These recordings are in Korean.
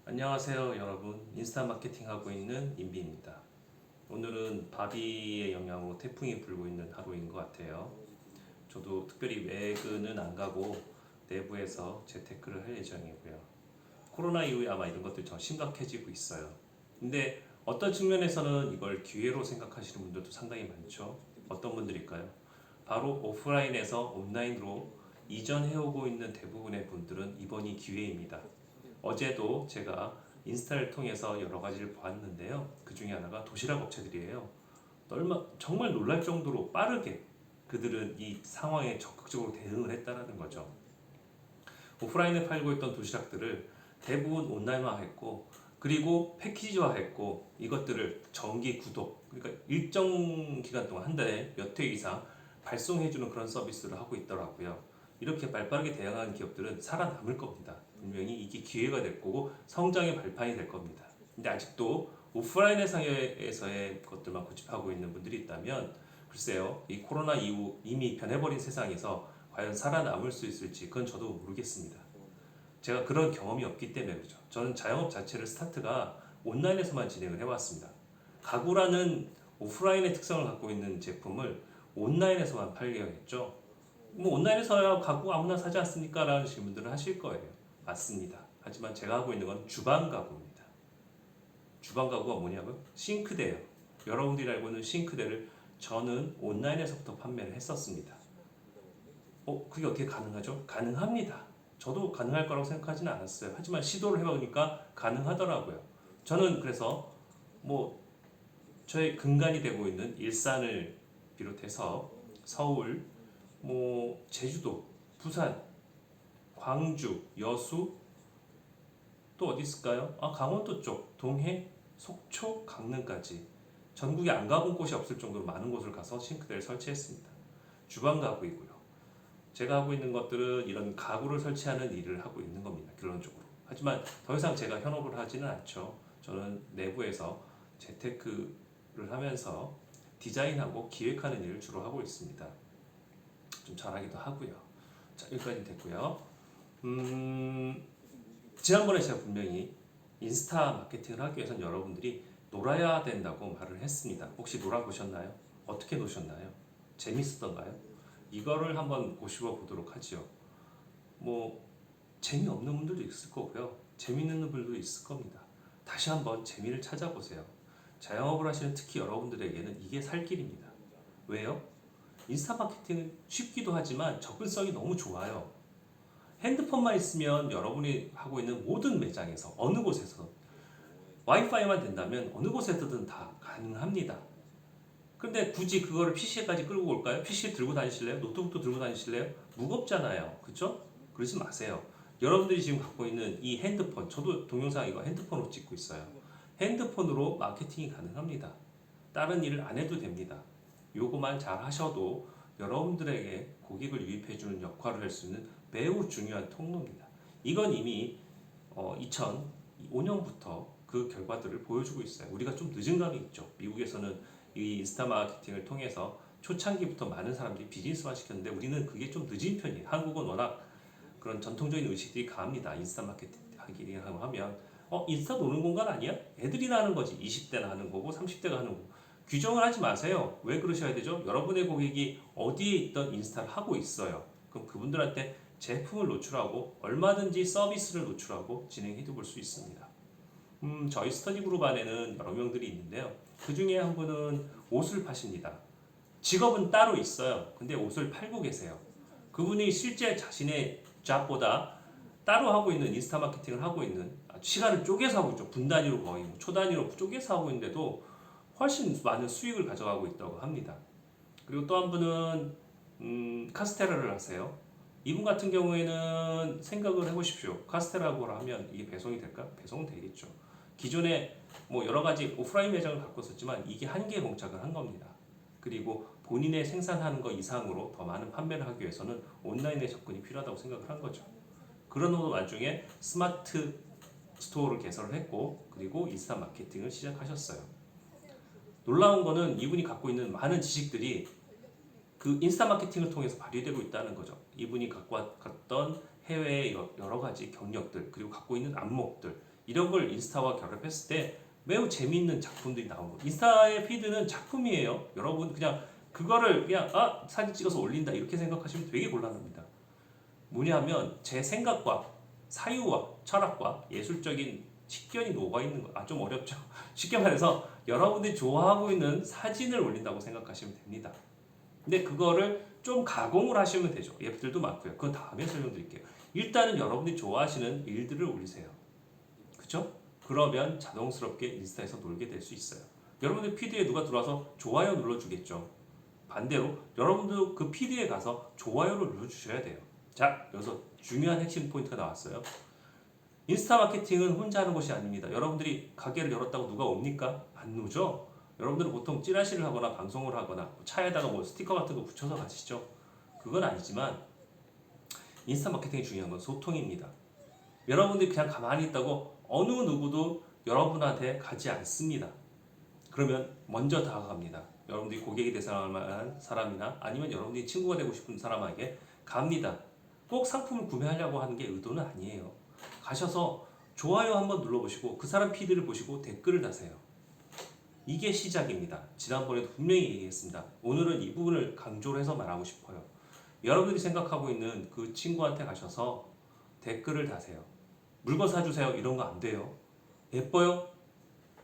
안녕하세요 여러분, 인스타 마케팅 하고 있는 임비입니다. 오늘은 바비의 영향으로 태풍이 불고 있는 하루인 것 같아요. 저도 특별히 외근은 안 가고 내부에서 재테크를 할 예정이고요. 코로나 이후에 아마 이런 것들이 더 심각해지고 있어요. 근데 어떤 측면에서는 이걸 기회로 생각하시는 분들도 상당히 많죠. 어떤 분들일까요? 바로 오프라인에서 온라인으로 이전해오고 있는 대부분의 분들은 이번이 기회입니다. 어제도 제가 인스타를 통해서 여러 가지를 보았는데요. 그 중에 하나가 도시락 업체들이에요. 정말 놀랄 정도로 빠르게 그들은 이 상황에 적극적으로 대응을 했다는 거죠. 오프라인에 팔고 있던 도시락들을 대부분 온라인화했고, 그리고 패키지화했고, 이것들을 정기 구독, 그러니까 일정 기간 동안 한 달에 몇 회 이상 발송해주는 그런 서비스를 하고 있더라고요. 이렇게 발빠르게 대응하는 기업들은 살아남을 겁니다. 분명히 이게 기회가 될 거고 성장의 발판이 될 겁니다. 근데 아직도 오프라인의 상에서의 것들만 고집하고 있는 분들이 있다면, 글쎄요, 이 코로나 이후 이미 변해버린 세상에서 과연 살아남을 수 있을지 그건 저도 모르겠습니다. 제가 그런 경험이 없기 때문에 그렇죠. 저는 자영업 자체를 스타트가 온라인에서만 진행을 해왔습니다. 가구라는 오프라인의 특성을 갖고 있는 제품을 온라인에서만 팔게 했죠. 뭐 온라인에서야 가구 아무나 사지 않습니까? 라는 질문들을 하실 거예요. 맞습니다. 하지만 제가 하고 있는 건 주방 가구입니다. 주방 가구가 뭐냐고요? 싱크대예요. 여러분들이 알고 있는 싱크대를 저는 온라인에서부터 판매를 했었습니다. 그게 어떻게 가능하죠? 가능합니다. 저도 가능할 거라고 생각하지는 않았어요. 하지만 시도를 해보니까 가능하더라고요. 저는 그래서 뭐 저의 근간이 되고 있는 일산을 비롯해서 서울, 뭐 제주도, 부산, 광주, 여수, 또 어디 있을까요? 강원도 쪽, 동해, 속초, 강릉까지 전국에 안 가본 곳이 없을 정도로 많은 곳을 가서 싱크대를 설치했습니다. 주방 가구이고요. 제가 하고 있는 것들은 이런 가구를 설치하는 일을 하고 있는 겁니다. 결론적으로. 하지만 더 이상 제가 현업을 하지는 않죠. 저는 내부에서 재테크를 하면서 디자인하고 기획하는 일을 주로 하고 있습니다. 좀 잘하기도 하고요. 자, 여기까지 됐고요. 지난번에 제가 분명히 인스타 마케팅을 하기 위해서는 여러분들이 놀아야 된다고 말을 했습니다. 혹시 놀아보셨나요? 어떻게 노셨나요? 재밌었던가요? 이거를 한번 고심해 보도록 하죠. 뭐 재미없는 분들도 있을 거고요. 재미있는 분들도 있을 겁니다. 다시 한번 재미를 찾아보세요. 자영업을 하시는 특히 여러분들에게는 이게 살 길입니다. 왜요? 인스타 마케팅은 쉽기도 하지만 접근성이 너무 좋아요. 핸드폰만 있으면 여러분이 하고 있는 모든 매장에서 어느 곳에서 와이파이만 된다면 어느 곳에서든 다 가능합니다. 근데 굳이 그거를 PC에까지 끌고 올까요? PC 들고 다니실래요? 노트북도 들고 다니실래요? 무겁잖아요. 그쵸? 그러지 마세요. 여러분들이 지금 갖고 있는 이 핸드폰, 저도 동영상 이거 핸드폰으로 찍고 있어요. 핸드폰으로 마케팅이 가능합니다. 다른 일을 안 해도 됩니다. 요거만 잘 하셔도 여러분들에게 고객을 유입해주는 역할을 할 수 있는 매우 중요한 통로입니다. 이건 이미 2005년부터 그 결과들을 보여주고 있어요. 우리가 좀 늦은 감이 있죠. 미국에서는 이 인스타 마케팅을 통해서 초창기부터 많은 사람들이 비즈니스화 시켰는데 우리는 그게 좀 늦은 편이에요. 한국은 워낙 그런 전통적인 의식들이 강합니다. 인스타 마케팅 하기를 하면 인스타 노는 공간 아니야? 애들이나 하는 거지. 20대나 하는 거고 30대가 하는 거고. 규정을 하지 마세요. 왜 그러셔야 되죠? 여러분의 고객이 어디에 있던 인스타를 하고 있어요. 그럼 그분들한테 제품을 노출하고 얼마든지 서비스를 노출하고 진행해 볼 수 있습니다. 저희 스터디 그룹 안에는 여러 명들이 있는데요. 그 중에 한 분은 옷을 파십니다. 직업은 따로 있어요. 근데 옷을 팔고 계세요. 그분이 실제 자신의 잡보다 따로 하고 있는 인스타 마케팅을 하고 있는 시간을 쪼개서 하고 있죠. 분 단위로 거의 초 단위로 쪼개서 하고 있는데도 훨씬 많은 수익을 가져가고 있다고 합니다. 그리고 또 한 분은 카스테라를 하세요. 이분 같은 경우에는 생각을 해보십시오. 카스테라고 하면 이게 배송이 될까? 배송은 되겠죠. 기존에 뭐 여러 가지 오프라인 매장을 갖고 있었지만 이게 한계에 봉착을 한 겁니다. 그리고 본인의 생산하는 것 이상으로 더 많은 판매를 하기 위해서는 온라인의 접근이 필요하다고 생각을 한 거죠. 그런 와중에 스마트 스토어를 개설을 했고 그리고 인스타 마케팅을 시작하셨어요. 놀라운 거는 이분이 갖고 있는 많은 지식들이 그 인스타 마케팅을 통해서 발휘되고 있다는 거죠. 이분이 갖고 갔던 해외의 여러 가지 경력들 그리고 갖고 있는 안목들 이런 걸 인스타와 결합했을 때 매우 재미있는 작품들이 나오는 거예요. 인스타의 피드는 작품이에요. 여러분 그냥 그거를 그냥 사진 찍어서 올린다 이렇게 생각하시면 되게 곤란합니다. 뭐냐면 제 생각과 사유와 철학과 예술적인 식견이 녹아있는 거. 좀 어렵죠. 쉽게 말해서 여러분들이 좋아하고 있는 사진을 올린다고 생각하시면 됩니다. 근데 그거를 좀 가공을 하시면 되죠. 앱들도 많고요. 그건 다음에 설명드릴게요. 일단은 여러분들이 좋아하시는 일들을 올리세요. 그쵸? 그러면 자동스럽게 인스타에서 놀게 될 수 있어요. 여러분들 피드에 누가 들어와서 좋아요 눌러주겠죠. 반대로 여러분도 그 피드에 가서 좋아요를 눌러주셔야 돼요. 자, 여기서 중요한 핵심 포인트가 나왔어요. 인스타 마케팅은 혼자 하는 것이 아닙니다. 여러분들이 가게를 열었다고 누가 옵니까? 안 오죠? 여러분들은 보통 찌라시를 하거나 방송을 하거나 차에다가 뭐 스티커 같은 거 붙여서 가시죠. 그건 아니지만 인스타 마케팅이 중요한 건 소통입니다. 여러분들이 그냥 가만히 있다고 어느 누구도 여러분한테 가지 않습니다. 그러면 먼저 다가갑니다. 여러분들이 고객이 될 만한 사람이나 아니면 여러분들이 친구가 되고 싶은 사람에게 갑니다. 꼭 상품을 구매하려고 하는 게 의도는 아니에요. 가셔서 좋아요 한번 눌러보시고 그 사람 피드를 보시고 댓글을 다세요. 이게 시작입니다. 지난번에도 분명히 얘기했습니다. 오늘은 이 부분을 강조를 해서 말하고 싶어요. 여러분들이 생각하고 있는 그 친구한테 가셔서 댓글을 다세요. 물건 사주세요. 이런 거 안 돼요. 예뻐요?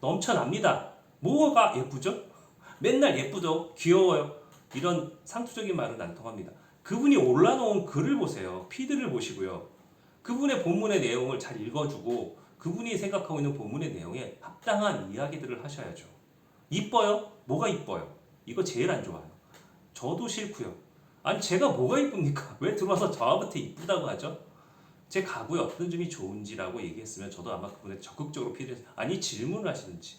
넘쳐납니다. 뭐가 예쁘죠? 맨날 예쁘죠? 귀여워요? 이런 상투적인 말은 안 통합니다. 그분이 올라놓은 글을 보세요. 피드를 보시고요. 그분의 본문의 내용을 잘 읽어주고 그분이 생각하고 있는 본문의 내용에 합당한 이야기들을 하셔야죠. 이뻐요? 뭐가 이뻐요? 이거 제일 안 좋아요. 저도 싫고요. 아니 제가 뭐가 이쁩니까? 왜 들어와서 저한테 이쁘다고 하죠? 제 가구에 어떤 점이 좋은지라고 얘기했으면 저도 아마 그분한테 적극적으로 피드를 아니 질문을 하시는지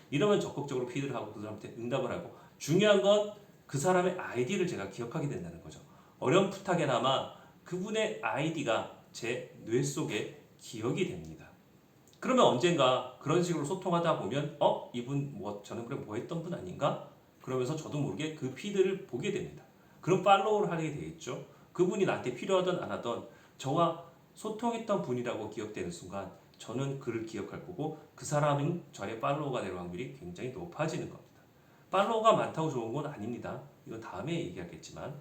이러면 적극적으로 피드를 하고 그 사람한테 응답을 하고 중요한 건 그 사람의 아이디를 제가 기억하게 된다는 거죠. 어렴풋하게나마 그분의 아이디가 제 뇌 속에 기억이 됩니다. 그러면 언젠가 그런 식으로 소통하다 보면 이분 뭐 저는 그래 뭐 했던 분 아닌가? 그러면서 저도 모르게 그 피드를 보게 됩니다. 그럼 팔로우를 하게 되겠죠. 그분이 나한테 필요하던 안 하던 저와 소통했던 분이라고 기억되는 순간 저는 그를 기억할 거고 그 사람은 저의 팔로우가 될 확률이 굉장히 높아지는 겁니다. 팔로우가 많다고 좋은 건 아닙니다. 이건 다음에 얘기하겠지만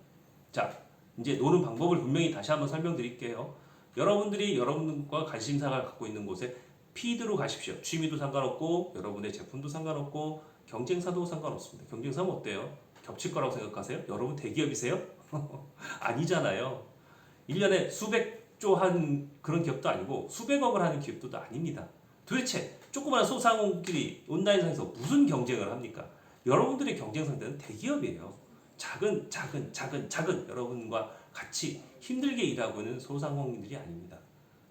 자 이제 노는 방법을 분명히 다시 한번 설명드릴게요. 여러분들이 여러분과 관심사가 갖고 있는 곳에 피드로 가십시오. 취미도 상관없고 여러분의 제품도 상관없고 경쟁사도 상관없습니다. 경쟁사면 어때요? 겹칠 거라고 생각하세요? 여러분 대기업이세요? 아니잖아요. 1년에 수백조 한 그런 기업도 아니고 수백억을 하는 기업도 아닙니다. 도대체 조그마한 소상공인끼리 온라인상에서 무슨 경쟁을 합니까? 여러분들의 경쟁 상대는 대기업이에요. 작은 여러분과 같이 힘들게 일하고 있는 소상공인들이 아닙니다.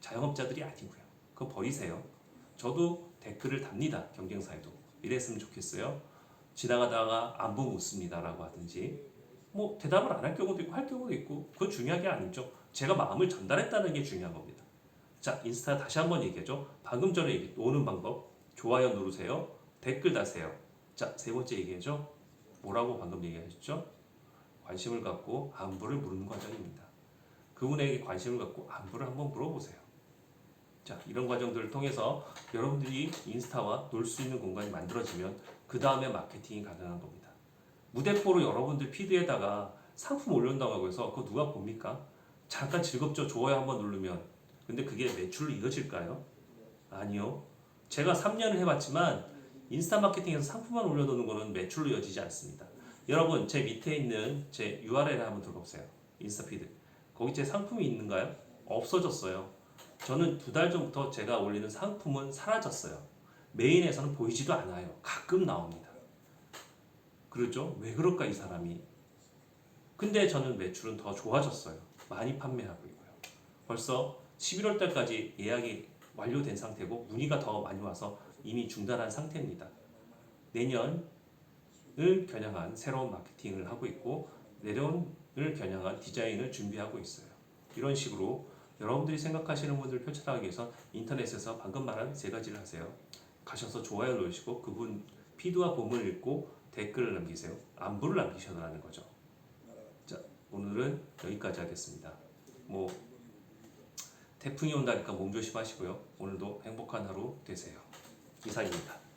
자영업자들이 아니고요. 그거 버리세요. 저도 댓글을 답니다. 경쟁사에도. 이랬으면 좋겠어요. 지나가다가 안부 묻습니다라고 하든지 뭐 대답을 안 할 경우도 있고 할 경우도 있고 그건 중요한 게 아니죠. 제가 마음을 전달했다는 게 중요한 겁니다. 자, 인스타 다시 한번 얘기하죠. 방금 전에 오는 방법. 좋아요 누르세요. 댓글 다세요. 자, 세 번째 얘기하죠. 뭐라고 방금 얘기하셨죠? 관심을 갖고 안부를 물는 과정입니다. 그분에게 관심을 갖고 안부를 한번 물어보세요. 자, 이런 과정들을 통해서 여러분들이 인스타와 놀 수 있는 공간이 만들어지면 그 다음에 마케팅이 가능한 겁니다. 무대포로 여러분들 피드에다가 상품 올린다고 해서 그거 누가 봅니까? 잠깐 즐겁죠? 좋아요 한번 누르면. 근데 그게 매출로 이어질까요? 아니요. 제가 3년을 해봤지만 인스타 마케팅에서 상품만 올려놓는 거는 매출로 이어지지 않습니다. 여러분 제 밑에 있는 제 URL을 한번 들어보세요. 인스타 피드. 거기 제 상품이 있는가요? 없어졌어요. 저는 2달 전부터 제가 올리는 상품은 사라졌어요. 메인에서는 보이지도 않아요. 가끔 나옵니다. 그렇죠? 왜 그럴까 이 사람이? 근데 저는 매출은 더 좋아졌어요. 많이 판매하고 있고요. 벌써 11월 달까지 예약이 완료된 상태고 문의가 더 많이 와서 이미 중단한 상태입니다. 내년을 겨냥한 새로운 마케팅을 하고 있고 내년을 겨냥한 디자인을 준비하고 있어요. 이런 식으로 여러분들이 생각하시는 분들을 표출하기 위해서 인터넷에서 방금 말한 3가지를 하세요. 가셔서 좋아요 누르시고 그분 피드와 본문을 읽고 댓글을 남기세요. 안부를 남기셔라는 거죠. 자, 오늘은 여기까지 하겠습니다. 태풍이 온다니까 몸조심하시고요. 오늘도 행복한 하루 되세요. 이상입니다.